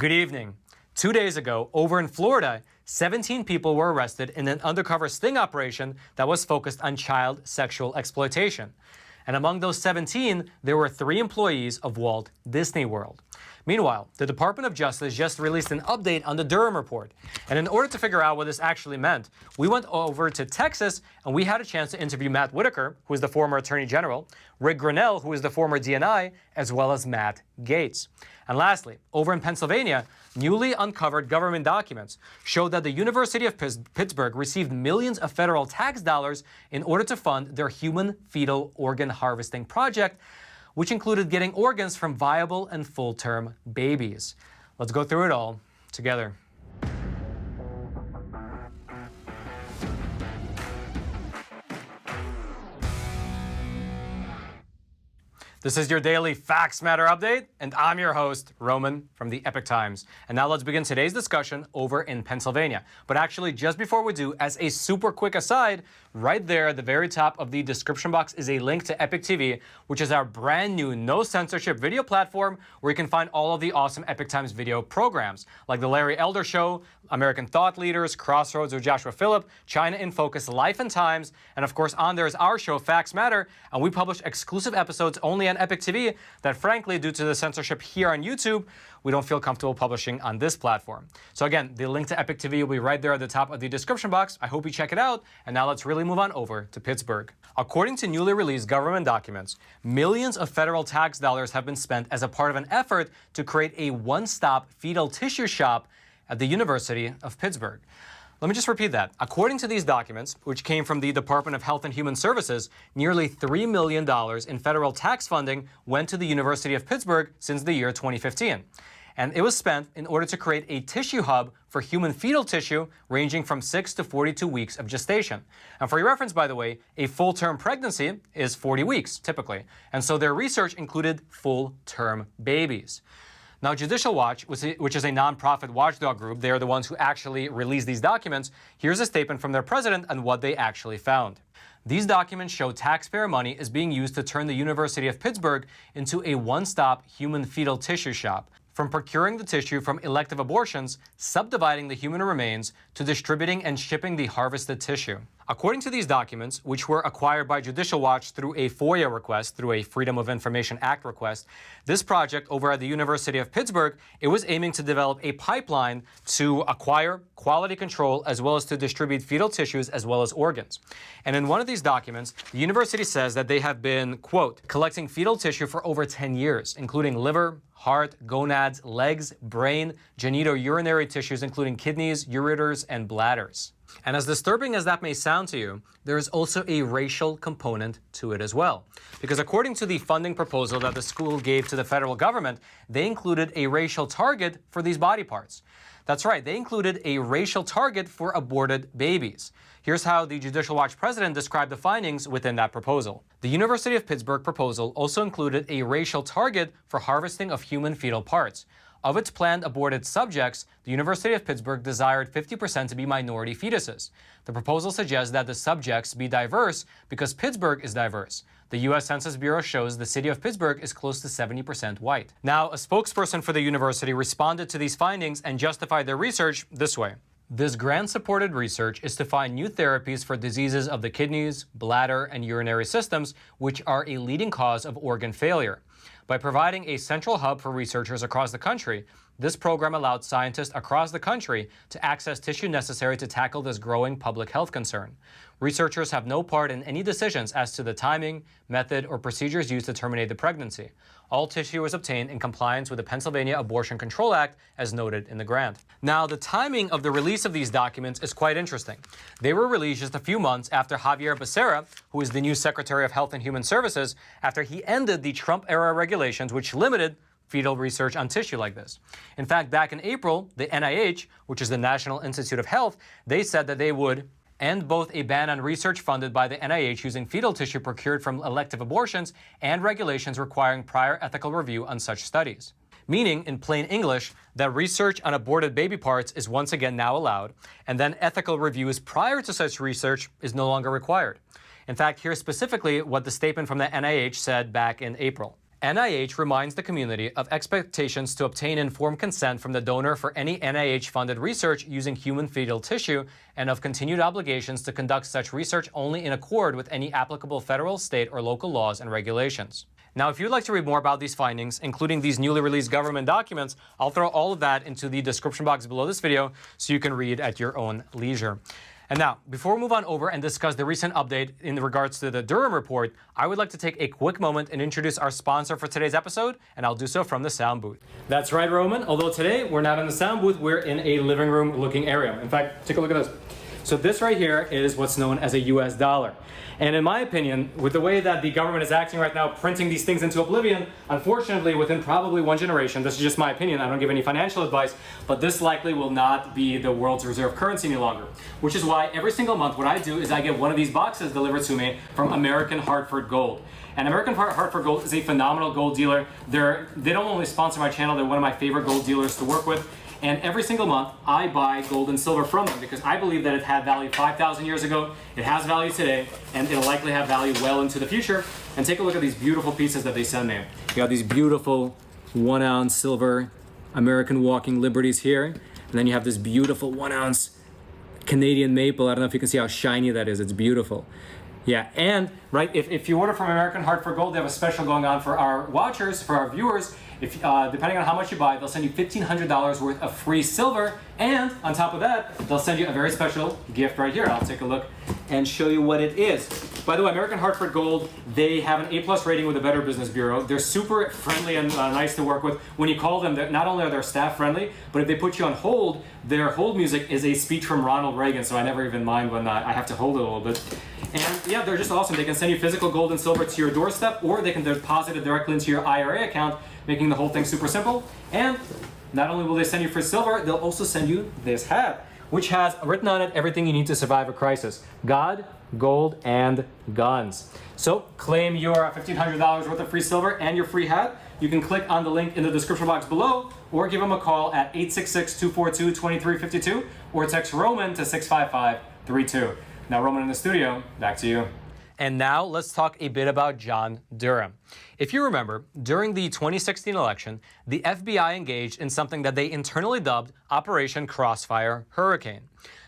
Good evening. 2 days ago, over in Florida, 17 people were arrested in an undercover sting operation that was focused on child sexual exploitation. And among those 17, there were 3 employees of Walt Disney World. Meanwhile, the Department of Justice just released an update on the Durham report. And in order to figure out what this actually meant, we went over to Texas and we had a chance to interview Matt Whitaker, who is the former Attorney General, Rick Grinnell, who is the former DNI, as well as Matt Gaetz. And lastly, over in Pennsylvania, newly uncovered government documents showed that the University of Pittsburgh received millions of federal tax dollars in order to fund their human fetal organ harvesting project, which included getting organs from viable and full-term babies. Let's go through it all together. This is your daily Facts Matter update, and I'm your host, Roman from the Epoch Times. And now let's begin today's discussion over in Pennsylvania. But actually, just before we do, as a super quick aside, right there at the very top of the description box is a link to Epoch TV, which is our brand new no censorship video platform where you can find all of the awesome Epoch Times video programs, like The Larry Elder Show, American Thought Leaders, Crossroads with Joshua Phillip, China in Focus, Life and Times, and of course on there is our show, Facts Matter, and we publish exclusive episodes only on Epoch TV that frankly, due to the censorship here on YouTube, we don't feel comfortable publishing on this platform. So again, the link to Epoch TV will be right there at the top of the description box. I hope you check it out. And now let's really move on over to Pittsburgh. According to newly released government documents, millions of federal tax dollars have been spent as a part of an effort to create a one-stop fetal tissue shop at the University of Pittsburgh. Let me just repeat that. According to these documents, which came from the Department of Health and Human Services, nearly $3 million in federal tax funding went to the University of Pittsburgh since the year 2015. And it was spent in order to create a tissue hub for human fetal tissue ranging from 6 to 42 weeks of gestation. And for your reference, by the way, a full-term pregnancy is 40 weeks, typically. And so their research included full-term babies. Now, Judicial Watch, which is a nonprofit watchdog group, they are the ones who actually released these documents. Here's a statement from their president on what they actually found. These documents show taxpayer money is being used to turn the University of Pittsburgh into a one-stop human fetal tissue shop. From procuring the tissue from elective abortions, subdividing the human remains, to distributing and shipping the harvested tissue. According to these documents, which were acquired by Judicial Watch through a FOIA request, through a Freedom of Information Act request, this project over at the University of Pittsburgh, it was aiming to develop a pipeline to acquire, quality control, as well as to distribute fetal tissues as well as organs. And in one of these documents, the university says that they have been, quote, collecting fetal tissue for over 10 years, including liver, heart, gonads, legs, brain, genitourinary tissues, including kidneys, ureters, and bladders. And as disturbing as that may sound to you, there is also a racial component to it as well. Because according to the funding proposal that the school gave to the federal government, they included a racial target for these body parts. That's right, they included a racial target for aborted babies. Here's how the Judicial Watch president described the findings within that proposal. The University of Pittsburgh proposal also included a racial target for harvesting of human fetal parts. Of its planned aborted subjects, the University of Pittsburgh desired 50% to be minority fetuses. The proposal suggests that the subjects be diverse because Pittsburgh is diverse. The U.S. Census Bureau shows the city of Pittsburgh is close to 70% white. Now, a spokesperson for the university responded to these findings and justified their research this way. This grant-supported research is to find new therapies for diseases of the kidneys, bladder, and urinary systems, which are a leading cause of organ failure. By providing a central hub for researchers across the country, this program allowed scientists across the country to access tissue necessary to tackle this growing public health concern. Researchers have no part in any decisions as to the timing, method, or procedures used to terminate the pregnancy. All tissue was obtained in compliance with the Pennsylvania Abortion Control Act, as noted in the grant. Now, the timing of the release of these documents is quite interesting. They were released just a few months after Javier Becerra, who is the new Secretary of Health and Human Services, after he ended the Trump-era regulations which limited fetal research on tissue like this. In fact, back in April, the NIH, which is the National Institute of Health, they said that they would end both a ban on research funded by the NIH using fetal tissue procured from elective abortions and regulations requiring prior ethical review on such studies. Meaning, in plain English, that research on aborted baby parts is once again now allowed, and then ethical reviews prior to such research is no longer required. In fact, here's specifically what the statement from the NIH said back in April. NIH reminds the community of expectations to obtain informed consent from the donor for any NIH-funded research using human fetal tissue and of continued obligations to conduct such research only in accord with any applicable federal, state, or local laws and regulations. Now, if you'd like to read more about these findings, including these newly released government documents, I'll throw all of that into the description box below this video so you can read at your own leisure. And now, before we move on over and discuss the recent update in regards to the Durham report, I would like to take a quick moment and introduce our sponsor for today's episode, and I'll do so from the sound booth. That's right, Roman. Although today we're not in the sound booth, we're in a living room looking area. In fact, take a look at this. So this right here is what's known as a US dollar. And in my opinion, with the way that the government is acting right now, printing these things into oblivion, unfortunately, within probably one generation, this is just my opinion, I don't give any financial advice, but this likely will not be the world's reserve currency any longer. Which is why every single month what I do is I get one of these boxes delivered to me from American Hartford Gold. And American Hartford Gold is a phenomenal gold dealer. They don't only sponsor my channel, they're one of my favorite gold dealers to work with. And every single month, I buy gold and silver from them because I believe that it had value 5,000 years ago, it has value today, and it'll likely have value well into the future. And take a look at these beautiful pieces that they send me. You got these beautiful 1 ounce silver American Walking Liberties here. And then you have this beautiful 1 ounce Canadian maple. I don't know if you can see how shiny that is. It's beautiful. Yeah, and right, if you order from American Hartford Gold, they have a special going on for our watchers, for our viewers. If depending on how much you buy, they'll send you $1,500 worth of free silver, and on top of that, they'll send you a very special gift right here. I'll take a look and show you what it is. By the way, American Hartford Gold, they have an A+ rating with the Better Business Bureau. They're super friendly and nice to work with. When you call them, not only are their staff friendly, but if they put you on hold, their hold music is a speech from Ronald Reagan, so I never even mind when I have to hold it a little bit. And yeah, they're just awesome. They can send you physical gold and silver to your doorstep, or they can deposit it directly into your IRA account, making the whole thing super simple. And not only will they send you free silver, they'll also send you this hat, which has written on it everything you need to survive a crisis: God, gold, and guns. So claim your $1,500 worth of free silver and your free hat. You can click on the link in the description box below, or give them a call at 866-242-2352, or text Roman to 65532. Now, Roman in the studio, back to you. And now let's talk a bit about John Durham. If you remember, during the 2016 election, the FBI engaged in something that they internally dubbed Operation Crossfire Hurricane.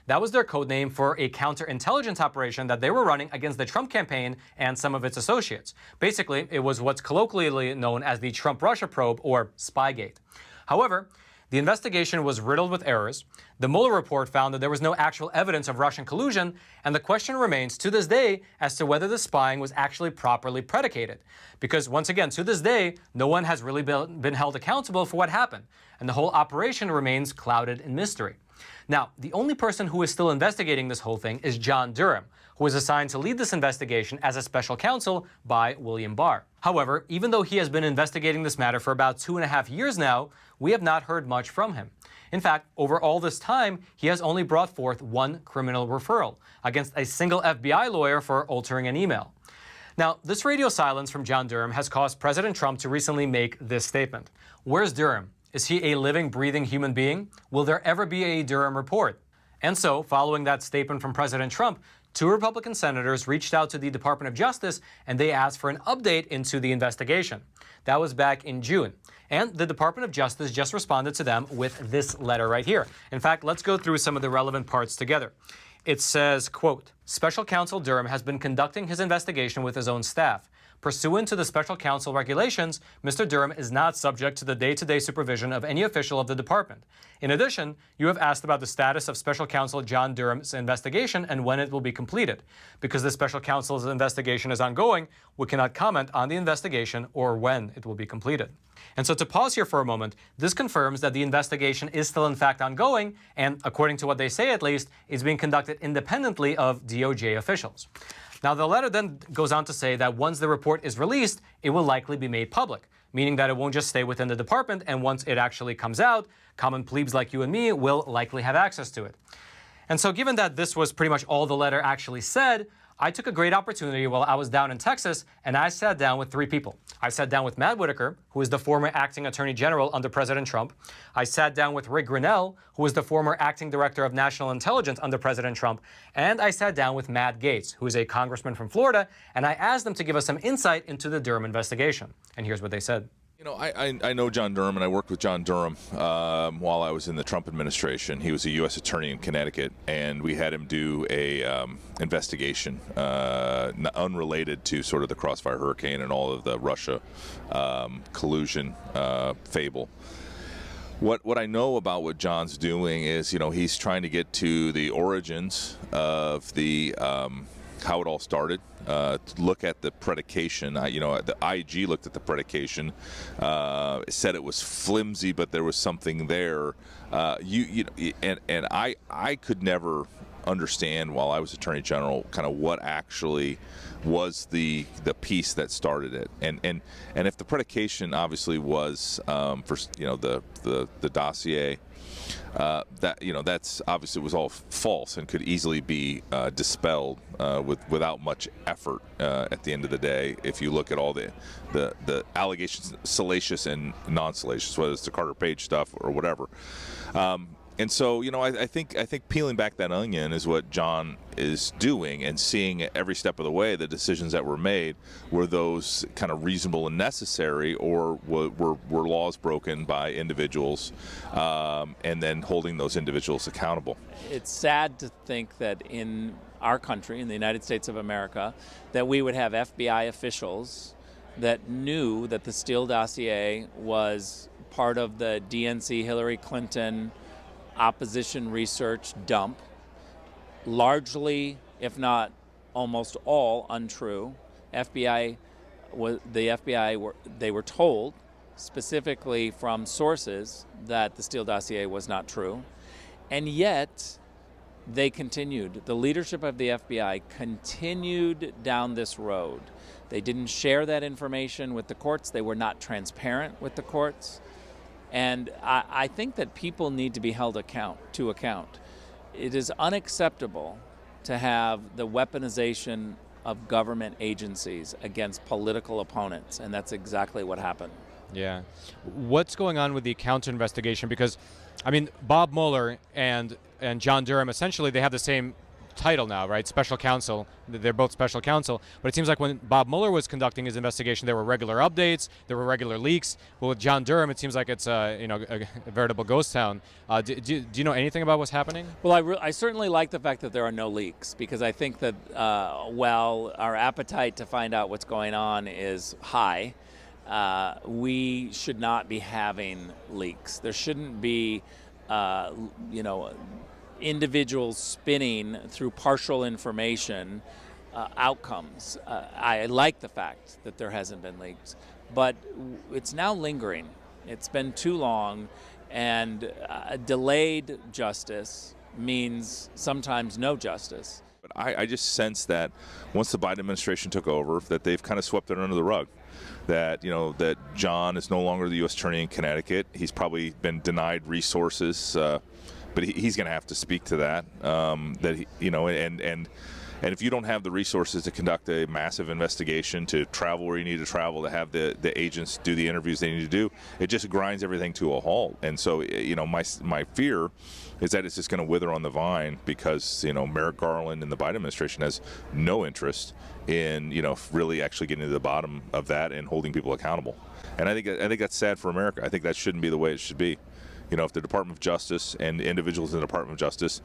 That was their code name for a counterintelligence operation that they were running against the Trump campaign and some of its associates. Basically, it was what's colloquially known as the Trump-Russia probe, or Spygate. However, the investigation was riddled with errors. The Mueller report found that there was no actual evidence of Russian collusion, and the question remains to this day as to whether the spying was actually properly predicated. Because once again, to this day, no one has really been held accountable for what happened, and the whole operation remains clouded in mystery. Now, the only person who is still investigating this whole thing is John Durham, who was assigned to lead this investigation as a special counsel by William Barr. However, even though he has been investigating this matter for about 2.5 years now, we have not heard much from him. In fact, over all this time, he has only brought forth one criminal referral against a single FBI lawyer for altering an email. Now, this radio silence from John Durham has caused President Trump to recently make this statement. Where's Durham? Is he a living, breathing human being? Will there ever be a Durham report? And so, following that statement from President Trump, 2 Republican senators reached out to the Department of Justice and they asked for an update into the investigation. That was back in June. And the Department of Justice just responded to them with this letter right here. In fact, let's go through some of the relevant parts together. It says, quote, Special Counsel Durham has been conducting his investigation with his own staff. Pursuant to the Special Counsel regulations, Mr. Durham is not subject to the day-to-day supervision of any official of the department. In addition, you have asked about the status of Special Counsel John Durham's investigation and when it will be completed. Because the Special Counsel's investigation is ongoing, we cannot comment on the investigation or when it will be completed. And so to pause here for a moment, this confirms that the investigation is still in fact ongoing and, according to what they say at least, is being conducted independently of DOJ officials. Now, the letter then goes on to say that once the report is released, it will likely be made public, meaning that it won't just stay within the department, and once it actually comes out, common plebes like you and me will likely have access to it. And so given that this was pretty much all the letter actually said, I took a great opportunity while I was down in Texas, and I sat down with 3 people. I sat down with Matt Whitaker, who is the former acting attorney general under President Trump. I sat down with Rick Grinnell, who is the former acting director of national intelligence under President Trump. And I sat down with Matt Gaetz, who is a congressman from Florida, and I asked them to give us some insight into the Durham investigation. And here's what they said. You know, I know John Durham, and I worked with John Durham while I was in the Trump administration. He was a U.S. attorney in Connecticut, and we had him do a investigation unrelated to sort of the Crossfire Hurricane and all of the Russia collusion fable. What I know about what John's doing is, you know, he's trying to get to the origins of the how it all started. Look at the predication. The IG looked at the predication, said it was flimsy, but there was something there. And I could never understand while I was Attorney General kind of what actually was the piece that started it. And if the predication obviously was for the dossier. That's obviously was all false and could easily be dispelled without much effort at the end of the day. If you look at all the allegations, salacious and non-salacious, whether it's the Carter Page stuff or whatever. And so, I think peeling back that onion is what John is doing, and seeing every step of the way the decisions that were made, were those kind of reasonable and necessary, or were laws broken by individuals, and then holding those individuals accountable. It's sad to think that in our country, in the United States of America, that we would have FBI officials that knew that the Steele dossier was part of the DNC Hillary Clinton opposition research dump, largely, if not almost all, untrue. The FBI were told specifically from sources that the Steele dossier was not true, and yet they continued. The leadership of the FBI continued down this road. They didn't share that information with the courts. They were not transparent with the courts. And I think that people need to be held to account. It is unacceptable to have the weaponization of government agencies against political opponents, and that's exactly what happened. Yeah. What's going on with the counter investigation? Because, I mean, Bob Mueller and John Durham, essentially they have the same title now, right? Special counsel. They're both special counsel. But it seems like when Bob Mueller was conducting his investigation, there were regular updates, there were regular leaks. But with John Durham, it seems like it's a veritable ghost town. Do you know anything about what's happening? Well, I certainly like the fact that there are no leaks, because I think that while our appetite to find out what's going on is high, we should not be having leaks. There shouldn't be, individuals spinning through partial information outcomes. I like the fact that there hasn't been leaks, but it's now lingering. It's been too long, and delayed justice means sometimes no justice. But I just sense that once the Biden administration took over, that they've kind of swept it under the rug. That that John is no longer the U.S. attorney in Connecticut. He's probably been denied resources. But he's going to have to speak to that. And if you don't have the resources to conduct a massive investigation, to travel where you need to travel, to have the agents do the interviews they need to do, it just grinds everything to a halt. And so, my fear is that it's just going to wither on the vine, because Merrick Garland and the Biden administration has no interest in really actually getting to the bottom of that and holding people accountable. And I think that's sad for America. I think that shouldn't be the way it should be. If the Department of Justice and individuals in the Department of Justice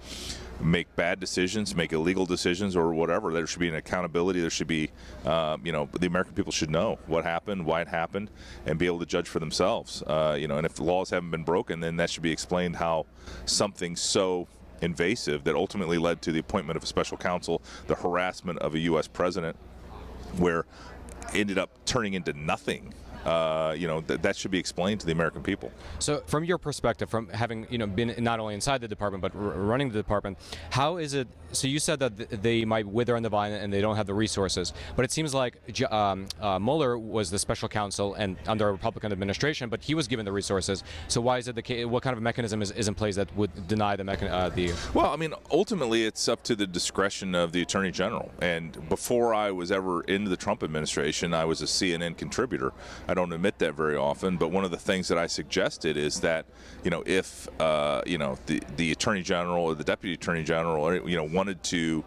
make bad decisions, make illegal decisions or whatever, there should be an accountability. There should be, the American people should know what happened, why it happened, and be able to judge for themselves. And if the laws haven't been broken, then that should be explained, how something so invasive that ultimately led to the appointment of a special counsel, the harassment of a U.S. president, where ended up turning into nothing. that should be explained to the American people. So from your perspective, from having been not only inside the department but running the department, how is it? So you said that they might wither on the vine and they don't have the resources, but it seems like Mueller was the special counsel and under a Republican administration, but he was given the resources. So why is it the case? What kind of mechanism is in place that would deny the Well, I mean, ultimately it's up to the discretion of the Attorney General. And before I was ever into the Trump administration, I was a CNN contributor. I don't admit that very often, but one of the things that I suggested is that, if the Attorney General or the Deputy Attorney General, wanted to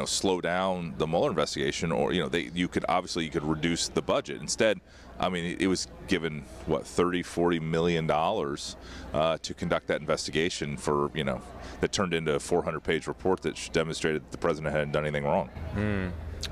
slow down the Mueller investigation, or you could reduce the budget. Instead, I mean, it was given $30-40 million to conduct that investigation that turned into a 400-page report that demonstrated that the president hadn't done anything wrong.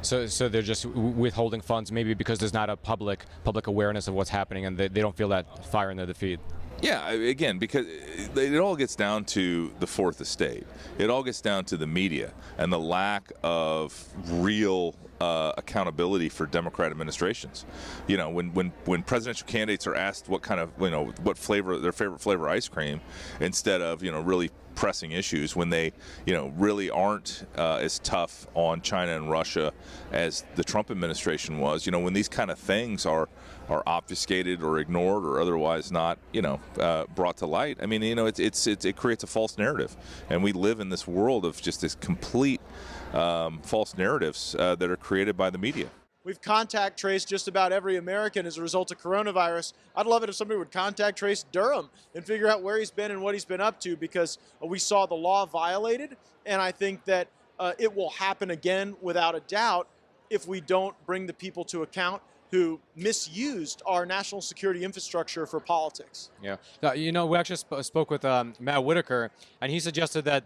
So they're just withholding funds, maybe because there's not a public awareness of what's happening, and they don't feel that fire in their feet. Yeah, again, because it all gets down to the Fourth Estate. It all gets down to the media and the lack of real accountability for Democrat administrations. When presidential candidates are asked what kind of, what flavor, their favorite flavor ice cream, instead of, really pressing issues, when they, really aren't as tough on China and Russia as the Trump administration was, when these kind of things are obfuscated or ignored or otherwise not, brought to light. I mean, it creates a false narrative, and we live in this world of just this complete false narratives that are created by the media. We've contact traced just about every American as a result of coronavirus. I'd love it if somebody would contact trace Durham and figure out where he's been and what he's been up to, because we saw the law violated, and I think that it will happen again without a doubt if we don't bring the people to account who misused our national security infrastructure for politics. Yeah. We actually spoke with Matt Whitaker, and he suggested that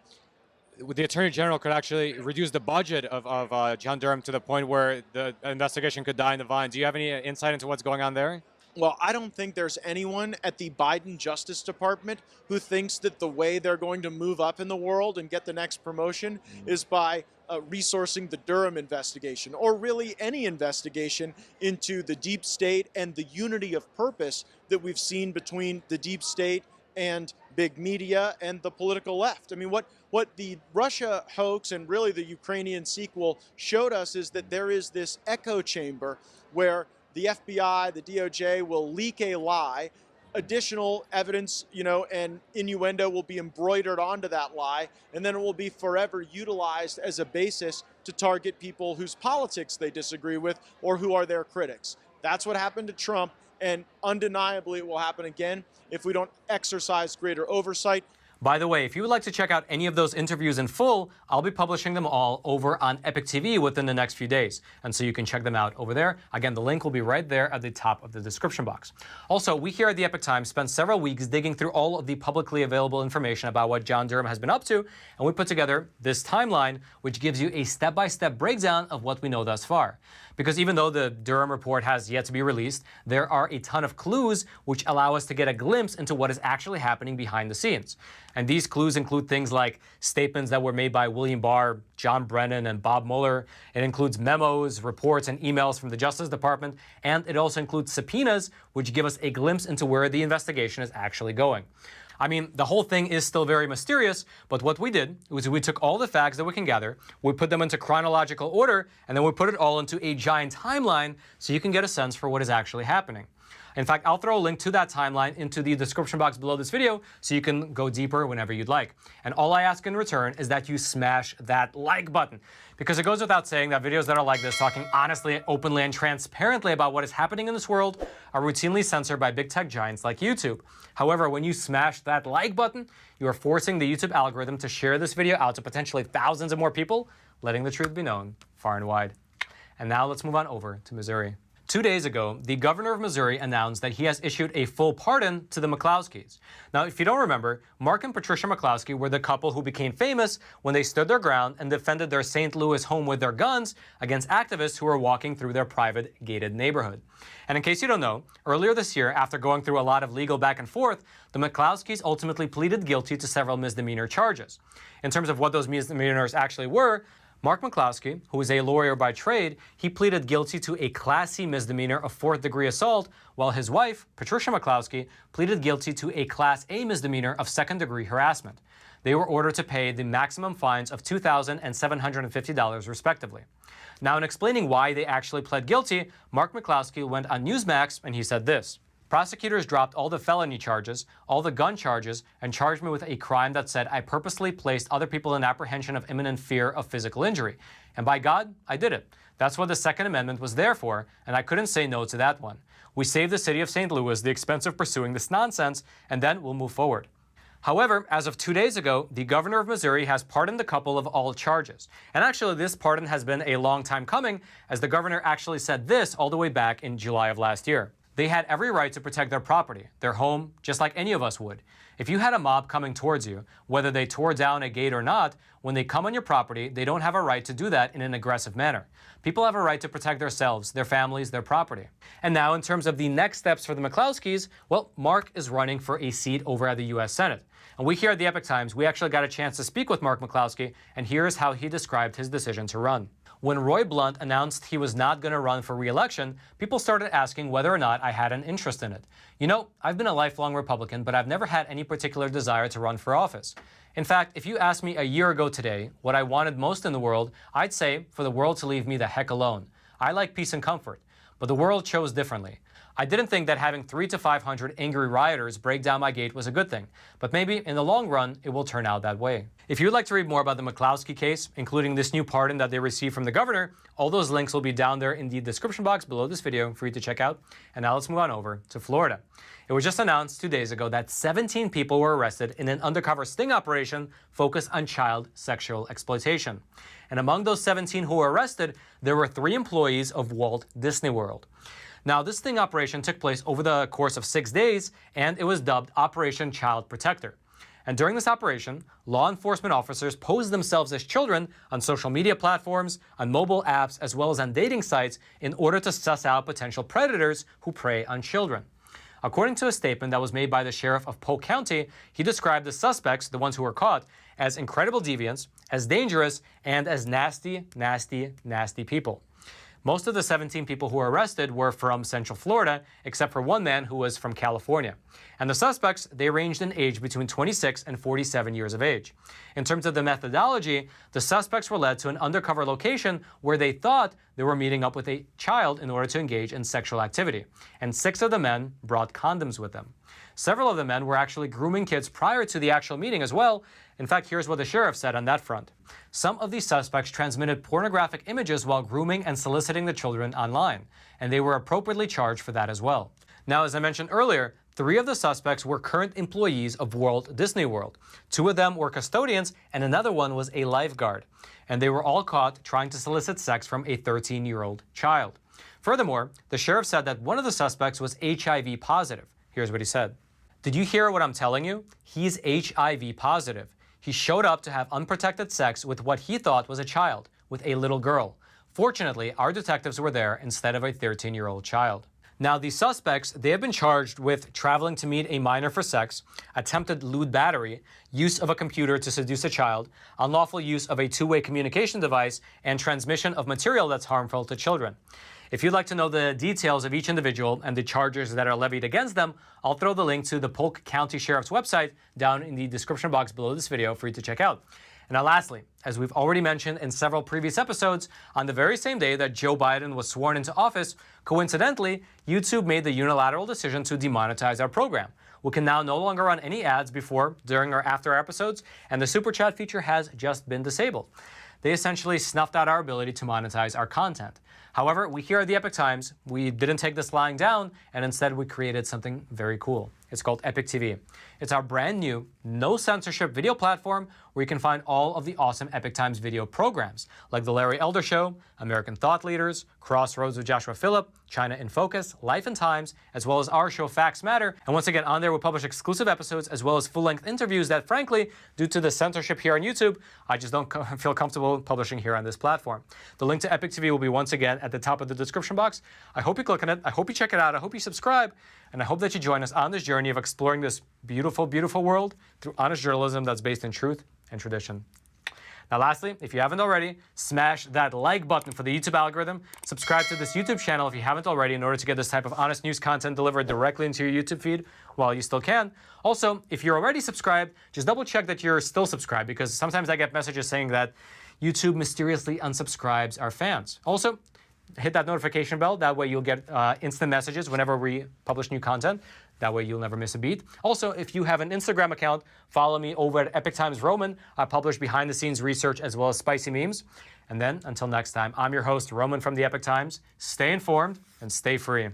the Attorney General could actually reduce the budget of John Durham to the point where the investigation could die in the vine. Do you have any insight into what's going on there? Well, I don't think there's anyone at the Biden Justice Department who thinks that the way they're going to move up in the world and get the next promotion is by resourcing the Durham investigation, or really any investigation into the deep state and the unity of purpose that we've seen between the deep state and big media and the political left. I mean, what the Russia hoax and really the Ukrainian sequel showed us is that there is this echo chamber where the FBI, the DOJ will leak a lie, additional evidence, and innuendo will be embroidered onto that lie, and then it will be forever utilized as a basis to target people whose politics they disagree with or who are their critics. That's what happened to Trump, and undeniably it will happen again if we don't exercise greater oversight. By the way, if you would like to check out any of those interviews in full, I'll be publishing them all over on Epoch TV within the next few days. And so you can check them out over there. Again, the link will be right there at the top of the description box. Also, we here at the Epoch Times spent several weeks digging through all of the publicly available information about what John Durham has been up to, and we put together this timeline, which gives you a step-by-step breakdown of what we know thus far. Because even though the Durham report has yet to be released, there are a ton of clues which allow us to get a glimpse into what is actually happening behind the scenes. And these clues include things like statements that were made by William Barr, John Brennan, and Bob Mueller. It includes memos, reports, and emails from the Justice Department. And it also includes subpoenas, which give us a glimpse into where the investigation is actually going. I mean, the whole thing is still very mysterious, but what we did was we took all the facts that we can gather, we put them into chronological order, and then we put it all into a giant timeline so you can get a sense for what is actually happening. In fact, I'll throw a link to that timeline into the description box below this video so you can go deeper whenever you'd like. And all I ask in return is that you smash that like button, because it goes without saying that videos that are like this, talking honestly, openly, and transparently about what is happening in this world, are routinely censored by big tech giants like YouTube. However, when you smash that like button, you are forcing the YouTube algorithm to share this video out to potentially thousands of more people, letting the truth be known far and wide. And now let's move on over to Missouri. 2 days ago, the governor of Missouri announced that he has issued a full pardon to the McCloskeys. Now, if you don't remember, Mark and Patricia McCloskey were the couple who became famous when they stood their ground and defended their St. Louis home with their guns against activists who were walking through their private gated neighborhood. And in case you don't know, earlier this year, after going through a lot of legal back and forth, the McCloskeys ultimately pleaded guilty to several misdemeanor charges. In terms of what those misdemeanors actually were, Mark McCloskeys, who is a lawyer by trade, he pleaded guilty to a Class C misdemeanor of 4th-degree assault, while his wife, Patricia McCloskeys, pleaded guilty to a Class A misdemeanor of 2nd-degree harassment. They were ordered to pay the maximum fines of $2,000 and $750, respectively. Now, in explaining why they actually pled guilty, Mark McCloskeys went on Newsmax and he said this: "Prosecutors dropped all the felony charges, all the gun charges, and charged me with a crime that said I purposely placed other people in apprehension of imminent fear of physical injury. And by God, I did it. That's what the Second Amendment was there for, and I couldn't say no to that one. We saved the city of St. Louis the expense of pursuing this nonsense, and then we'll move forward." However, as of 2 days ago, the governor of Missouri has pardoned the couple of all charges. And actually, this pardon has been a long time coming, as the governor actually said this all the way back in July of last year. They had every right to protect their property, their home, just like any of us would. If you had a mob coming towards you, whether they tore down a gate or not, when they come on your property, they don't have a right to do that in an aggressive manner. People have a right to protect themselves, their families, their property. And now, in terms of the next steps for the McCloskeys, well, Mark is running for a seat over at the U.S. Senate. And we here at the Epoch Times, we actually got a chance to speak with Mark McCloskeys, and here's how he described his decision to run. When Roy Blunt announced he was not going to run for re-election, people started asking whether or not I had an interest in it. You know, I've been a lifelong Republican, but I've never had any particular desire to run for office. In fact, if you asked me a year ago today what I wanted most in the world, I'd say for the world to leave me the heck alone. I like peace and comfort, but the world chose differently. I didn't think that having 300 to 500 angry rioters break down my gate was a good thing, but maybe in the long run, it will turn out that way. If you'd like to read more about the McCloskeys case, including this new pardon that they received from the governor, all those links will be down there in the description box below this video for you to check out. And now let's move on over to Florida. It was just announced 2 days ago that 17 people were arrested in an undercover sting operation focused on child sexual exploitation. And among those 17 who were arrested, there were 3 employees of Walt Disney World. Now, this sting operation took place over the course of 6 days, and it was dubbed Operation Child Protector. And during this operation, law enforcement officers posed themselves as children on social media platforms, on mobile apps, as well as on dating sites in order to suss out potential predators who prey on children. According to a statement that was made by the sheriff of Polk County, he described the suspects, the ones who were caught, as incredible deviants, as dangerous, and as nasty, nasty, nasty people. Most of the 17 people who were arrested were from Central Florida, except for one man who was from California. And the suspects, they ranged in age between 26 and 47 years of age. In terms of the methodology, the suspects were led to an undercover location where they thought they were meeting up with a child in order to engage in sexual activity. And 6 of the men brought condoms with them. Several of the men were actually grooming kids prior to the actual meeting as well. In fact, here's what the sheriff said on that front. Some of these suspects transmitted pornographic images while grooming and soliciting the children online, and they were appropriately charged for that as well. Now, as I mentioned earlier, 3 of the suspects were current employees of Walt Disney World. 2 of them were custodians, and another one was a lifeguard. And they were all caught trying to solicit sex from a 13-year-old child. Furthermore, the sheriff said that one of the suspects was HIV positive. Here's what he said. "Did you hear what I'm telling you? He's HIV positive. He showed up to have unprotected sex with what he thought was a child, with a little girl. Fortunately, our detectives were there instead of a 13-year-old child." Now, these suspects, they have been charged with traveling to meet a minor for sex, attempted lewd battery, use of a computer to seduce a child, unlawful use of a two-way communication device, and transmission of material that's harmful to children. If you'd like to know the details of each individual and the charges that are levied against them, I'll throw the link to the Polk County Sheriff's website down in the description box below this video for you to check out. And now lastly, as we've already mentioned in several previous episodes, on the very same day that Joe Biden was sworn into office, coincidentally, YouTube made the unilateral decision to demonetize our program. We can now no longer run any ads before, during, or after our episodes, and the Super Chat feature has just been disabled. They essentially snuffed out our ability to monetize our content. However, we here at the Epoch Times, we didn't take this lying down, and instead we created something very cool. It's called Epoch TV. It's our brand new, no censorship video platform where you can find all of the awesome Epoch Times video programs, like The Larry Elder Show, American Thought Leaders, Crossroads with Joshua Phillip, China in Focus, Life and Times, as well as our show Facts Matter. And once again, on there we publish exclusive episodes as well as full-length interviews that, frankly, due to the censorship here on YouTube, I just don't feel comfortable publishing here on this platform. The link to Epoch TV will be once again at the top of the description box. I hope you click on it. I hope you check it out. I hope you subscribe. And I hope that you join us on this journey of exploring this beautiful, beautiful world through honest journalism that's based in truth and tradition. Now, lastly, if you haven't already, smash that like button for the YouTube algorithm. Subscribe to this YouTube channel if you haven't already in order to get this type of honest news content delivered directly into your YouTube feed while you still can. Also, if you're already subscribed, just double check that you're still subscribed, because sometimes I get messages saying that YouTube mysteriously unsubscribes our fans. Also, hit that notification bell. That way you'll get instant messages whenever we publish new content. That way you'll never miss a beat. Also, if you have an Instagram account, follow me over at Epoch Times Roman. I publish behind-the-scenes research as well as spicy memes. And then, until next time, I'm your host, Roman from the Epoch Times. Stay informed and stay free.